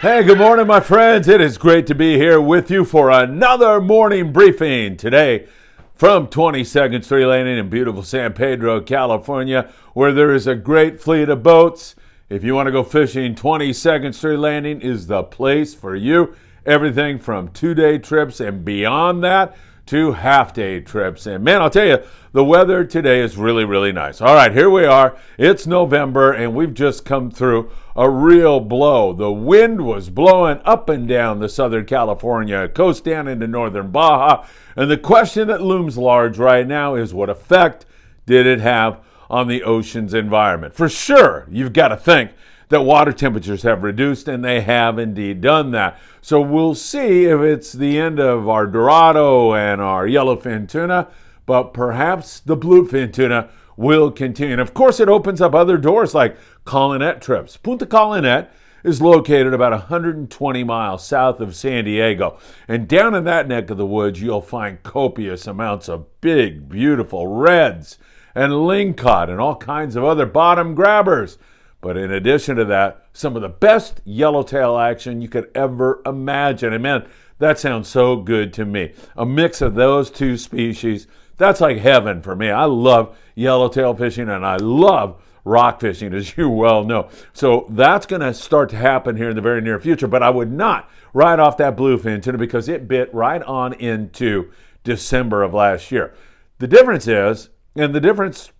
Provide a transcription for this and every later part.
Hey, good morning, my friends. It is great to be here with you for another morning briefing today from 22nd Street Landing in beautiful San Pedro, California, where there is a great fleet of boats. If you want to go fishing, 22nd Street Landing is the place for you. Everything from 2-day trips and beyond that to half-day trips. And man, I'll tell you, the weather today is really, really nice. All right, here we are. It's November, and we've just come through a real blow. The wind was blowing up and down the Southern California coast down into northern Baja. And the question that looms large right now is, what effect did it have on the ocean's environment? For sure, you've got to think that water temperatures have reduced, and they have indeed done that. So we'll see if it's the end of our Dorado and our yellowfin tuna, but perhaps the bluefin tuna will continue. And of course, it opens up other doors like Colonette trips. Punta Colonette is located about 120 miles south of San Diego. And down in that neck of the woods, you'll find copious amounts of big, beautiful reds and lingcod and all kinds of other bottom grabbers. But in addition to that, some of the best yellowtail action you could ever imagine. And man, that sounds so good to me. A mix of those two species, that's like heaven for me. I love yellowtail fishing and I love rock fishing, as you well know. So that's going to start to happen here in the very near future. But I would not write off that bluefin tuna because it bit right on into December of last year. The difference is, and the difference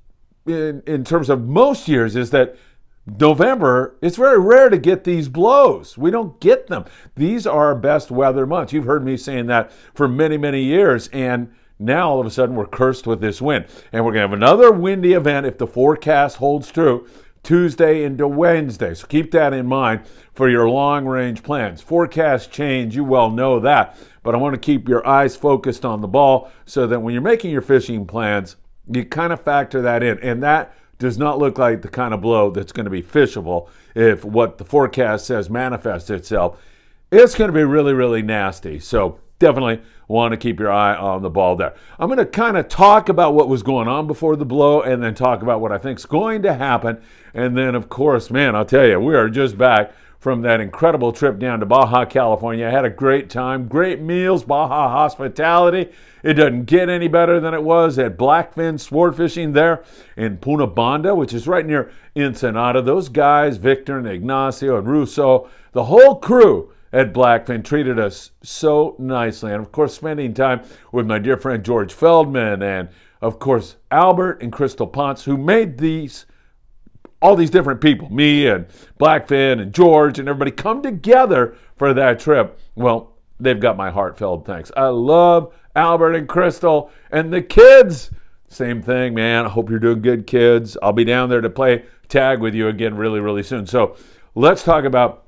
in terms of most years is that November, it's very rare to get these blows. We don't get them. These are our best weather months. You've heard me saying that for many, many years. And now all of a sudden we're cursed with this wind. And we're going to have another windy event if the forecast holds true Tuesday into Wednesday. So keep that in mind for your long-range plans. Forecasts change, you well know that. But I want to keep your eyes focused on the ball so that when you're making your fishing plans, you kind of factor that in. And that does not look like the kind of blow that's going to be fishable if what the forecast says manifests itself. It's going to be really, really nasty. So definitely want to keep your eye on the ball there. I'm going to kind of talk about what was going on before the blow and then talk about what I think is going to happen. And then, of course, man, I'll tell you, we are just back from that incredible trip down to Baja, California. I had a great time, great meals, Baja hospitality. It doesn't get any better than it was at Blackfin Sport Fishing there in Punta Banda, which is right near Ensenada. Those guys, Victor and Ignacio and Russo, the whole crew at Blackfin treated us so nicely. And of course, spending time with my dear friend George Feldman and of course Albert and Crystal Ponce, who made all these different people, me and Blackfin and George and everybody come together for that trip. Well, they've got my heartfelt thanks. I love Albert and Crystal and the kids. Same thing, man. I hope you're doing good, kids. I'll be down there to play tag with you again really, really soon. So let's talk about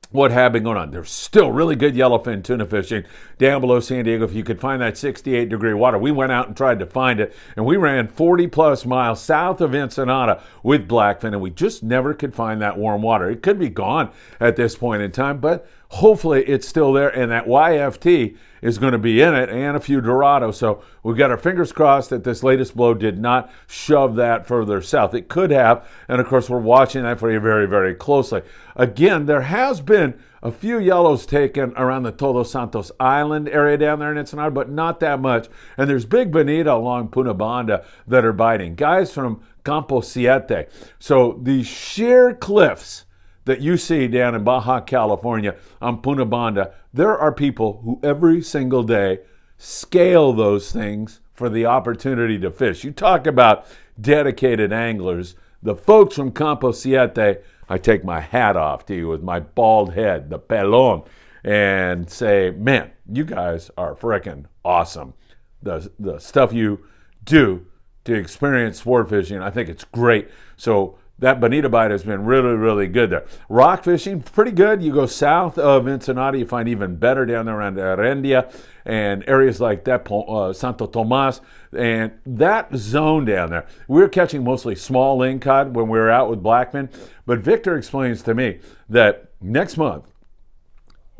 what had been going on. There's still really good yellowfin tuna fishing down below San Diego. If you could find that 68-degree water, we went out and tried to find it, and we ran 40-plus miles south of Ensenada with Blackfin, and we just never could find that warm water. It could be gone at this point in time, but hopefully it's still there, and that YFT is going to be in it, and a few Dorado. So we've got our fingers crossed that this latest blow did not shove that further south. It could have, and of course we're watching that for you very, very closely. Again, there has been a few yellows taken around the Todos Santos Island area down there in Ensenada, but not that much. And there's big bonita along Punta Banda that are biting. Guys from Campo Siete. So these sheer cliffs that you see down in Baja, California on Punta Banda, there are people who every single day scale those things for the opportunity to fish. You talk about dedicated anglers. The folks from Campo Siete, I take my hat off to you with my bald head, the pelon, and say, man, you guys are freaking awesome. The stuff you do to experience sport fishing, I think it's great. So that bonita bite has been really, really good there. Rock fishing, pretty good. You go south of Ensenada, you find even better down there around Herendia and areas like that, Santo Tomas, and that zone down there. We were catching mostly small lingcod when we were out with Blackfin, but Victor explains to me that next month,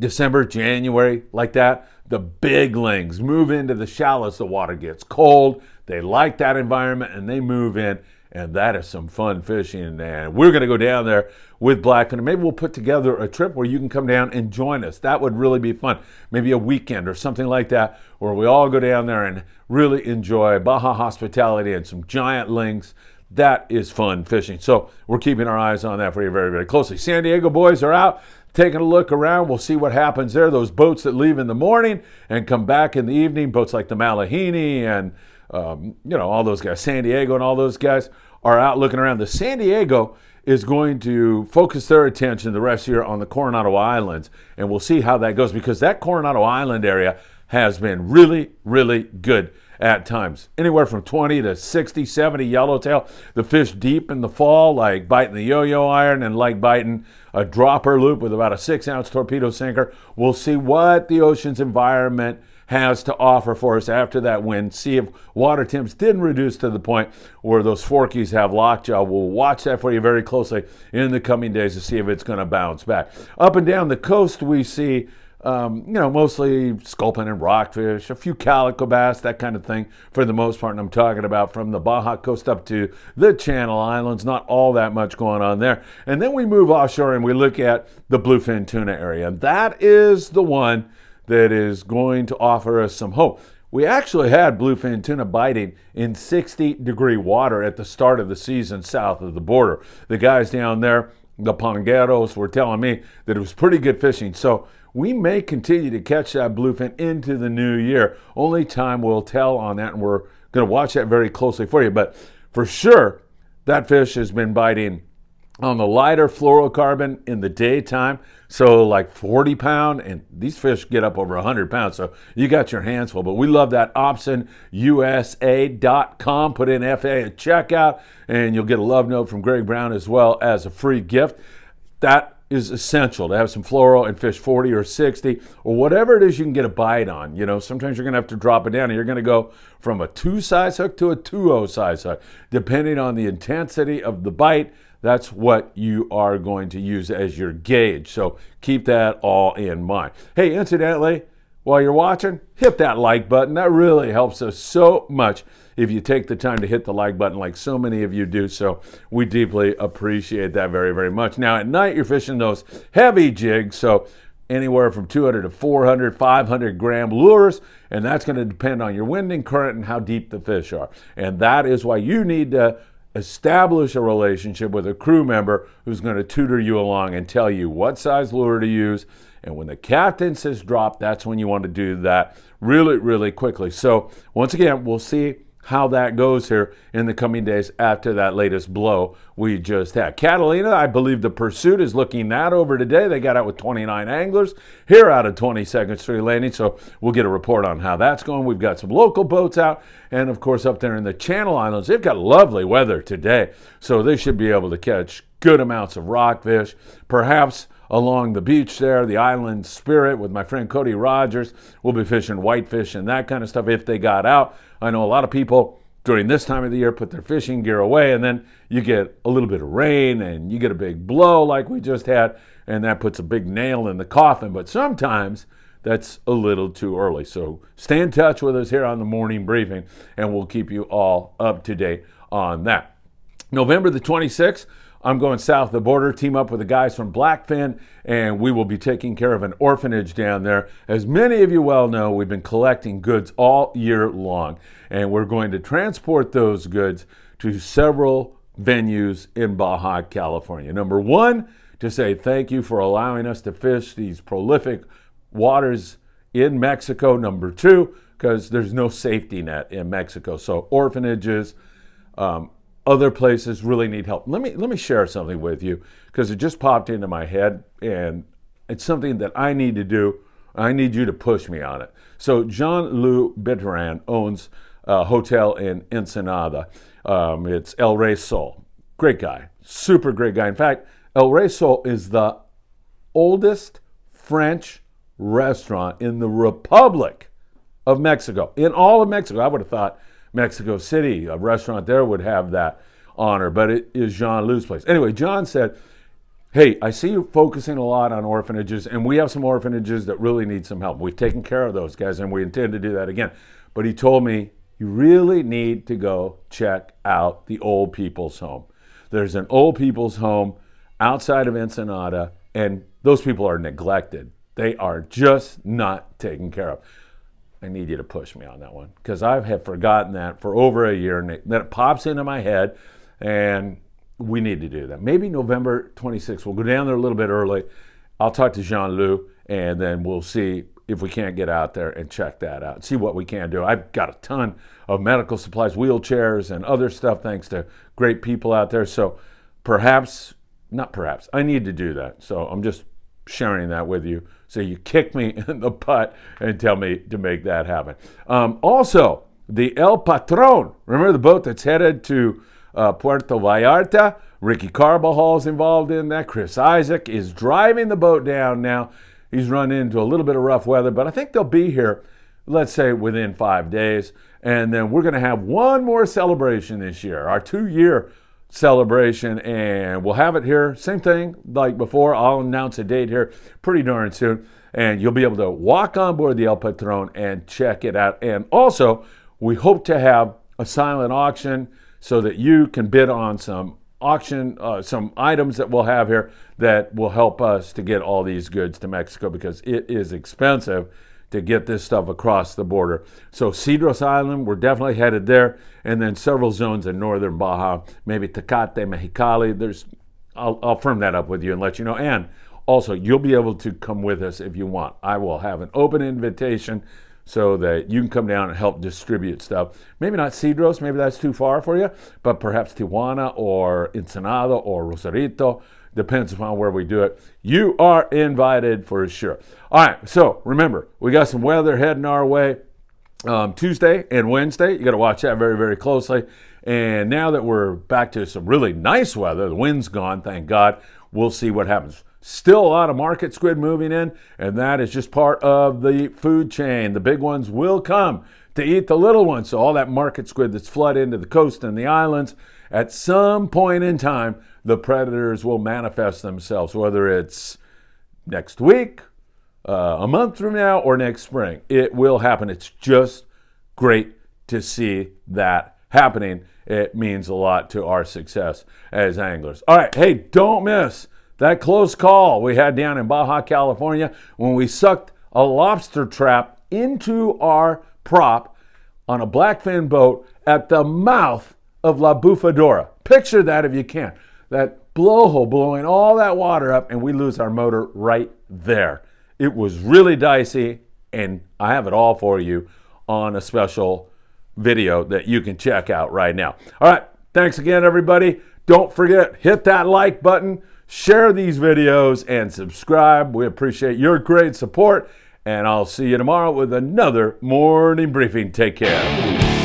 December, January, like that, the big lings move into the shallows. The water gets cold. They like that environment, and they move in. and that is some fun fishing. And we're going to go down there with Blackfin, and maybe we'll put together a trip where you can come down and join us. That would really be fun. Maybe a weekend or something like that, where we all go down there and really enjoy Baja hospitality and some giant lings. That is fun fishing. So we're keeping our eyes on that for you very, very closely. San Diego boys are out taking a look around. We'll see what happens there. Those boats that leave in the morning and come back in the evening, boats like the Malahini and all those guys, San Diego and all those guys are out looking around. The San Diego is going to focus their attention the rest of the year on the Coronado Islands, and we'll see how that goes, because that Coronado Island area has been really, really good at times. Anywhere from 20 to 60, 70 yellowtail. The fish deep in the fall, like biting the yo-yo iron and like biting a dropper loop with about a 6-ounce torpedo sinker. We'll see what the ocean's environment has to offer for us after that wind. See if water temps didn't reduce to the point where those forkies have lockjaw. We'll watch that for you very closely in the coming days to see if it's going to bounce back. Up and down the coast, we see mostly sculpin and rockfish, a few calico bass, that kind of thing for the most part. And I'm talking about from the Baja coast up to the Channel Islands, not all that much going on there. And then we move offshore and we look at the bluefin tuna area. And that is the one that is going to offer us some hope. We actually had bluefin tuna biting in 60-degree water at the start of the season south of the border. The guys down there, the Pongueros, were telling me that it was pretty good fishing. So we may continue to catch that bluefin into the new year. Only time will tell on that, and we're going to watch that very closely for you. But for sure, that fish has been biting on the lighter fluorocarbon in the daytime, so like 40-pound, and these fish get up over 100 pounds, so you got your hands full. But we love that. OpsonUSA.com. Put in FA at checkout, and you'll get a love note from Greg Brown as well as a free gift. That is essential to have some fluoro and fish 40 or 60 or whatever it is you can get a bite on. Sometimes you're going to have to drop it down, and you're going to go from a 2-size hook to a 2.0 size hook, depending on the intensity of the bite. That's what you are going to use as your gauge. So keep that all in mind. Hey, incidentally, while you're watching, hit that like button. That really helps us so much if you take the time to hit the like button like so many of you do. So we deeply appreciate that very, very much. Now, at night, you're fishing those heavy jigs, so anywhere from 200 to 400, 500-gram lures, and that's going to depend on your winding current and how deep the fish are. And that is why you need to establish a relationship with a crew member who's going to tutor you along and tell you what size lure to use. And when the captain says drop, that's when you want to do that really, really quickly. So once again, we'll see how that goes here in the coming days after that latest blow we just had. Catalina, I believe the Pursuit is looking that over today. They got out with 29 anglers here out of 22nd Street Landing, so we'll get a report on how that's going. We've got some local boats out, and of course up there in the Channel Islands, they've got lovely weather today, so they should be able to catch good amounts of rockfish, perhaps along the beach there, the Island Spirit with my friend Cody Rogers. We'll be fishing whitefish and that kind of stuff if they got out. I know a lot of people during this time of the year put their fishing gear away, and then you get a little bit of rain and you get a big blow like we just had, and that puts a big nail in the coffin. But sometimes that's a little too early. So stay in touch with us here on the morning briefing, and we'll keep you all up to date on that. November the 26th, I'm going south of the border, team up with the guys from Blackfin, and we will be taking care of an orphanage down there. As many of you well know, we've been collecting goods all year long, and we're going to transport those goods to several venues in Baja, California. Number one, to say thank you for allowing us to fish these prolific waters in Mexico. Number two, because there's no safety net in Mexico, so orphanages, other places really need help. Let me share something with you, because it just popped into my head, and it's something that I need to do. I need you to push me on it. So Jean-Louis Bertrand owns a hotel in Ensenada. It's El Rey Sol. Great guy, super great guy. In fact, El Rey Sol is the oldest French restaurant in the Republic of Mexico. In all of Mexico, I would have thought Mexico City, a restaurant there would have that honor, but it is Jean-Louis' place. Anyway, John said, hey, I see you focusing a lot on orphanages, and we have some orphanages that really need some help. We've taken care of those guys, and we intend to do that again. But he told me, you really need to go check out the old people's home. There's an old people's home outside of Ensenada, and those people are neglected. They are just not taken care of. I need you to push me on that one because I have forgotten that for over a year, and then it pops into my head, and we need to do that. Maybe November 26th. We'll go down there a little bit early. I'll talk to Jean-Loup, and then we'll see if we can't get out there and check that out, see what we can do. I've got a ton of medical supplies, wheelchairs, and other stuff thanks to great people out there. So not perhaps, I need to do that. So I'm just sharing that with you. So you kick me in the butt and tell me to make that happen. Also, the El Patron, remember the boat that's headed to Puerto Vallarta? Ricky Carbajal's involved in that. Chris Isaac is driving the boat down now. He's run into a little bit of rough weather, but I think they'll be here, let's say, within 5 days. And then we're going to have one more celebration this year, our 2-year celebration, and we'll have it here. Same thing like before. I'll announce a date here pretty darn soon, and you'll be able to walk on board the El Patron and check it out. And also, we hope to have a silent auction so that you can bid on some items that we'll have here that will help us to get all these goods to Mexico because it is expensive to get this stuff across the border. So Cedros Island, we're definitely headed there, and then several zones in northern Baja, maybe Tecate, Mexicali. I'll firm that up with you and let you know. And also, you'll be able to come with us if you want. I will have an open invitation so that you can come down and help distribute stuff. Maybe not Cedros, maybe that's too far for you, but perhaps Tijuana or Ensenada or Rosarito, depends upon where we do it. You are invited for sure. All right, so remember, we got some weather heading our way Tuesday and Wednesday. You got to watch that very, very closely. And now that we're back to some really nice weather, the wind's gone, thank God, we'll see what happens. Still a lot of market squid moving in, and that is just part of the food chain. The big ones will come to eat the little ones. So all that market squid that's flood into the coast and the islands, at some point in time, the predators will manifest themselves, whether it's next week, a month from now, or next spring. It will happen. It's just great to see that happening. It means a lot to our success as anglers. All right, hey, don't miss that close call we had down in Baja, California, when we sucked a lobster trap into our prop on a blackfin boat at the mouth of La Bufadora. Picture that if you can. That blowhole blowing all that water up, and we lose our motor right there. It was really dicey, and I have it all for you on a special video that you can check out right now. All right, thanks again, everybody. Don't forget, hit that like button, share these videos, and subscribe. We appreciate your great support, and I'll see you tomorrow with another morning briefing. Take care.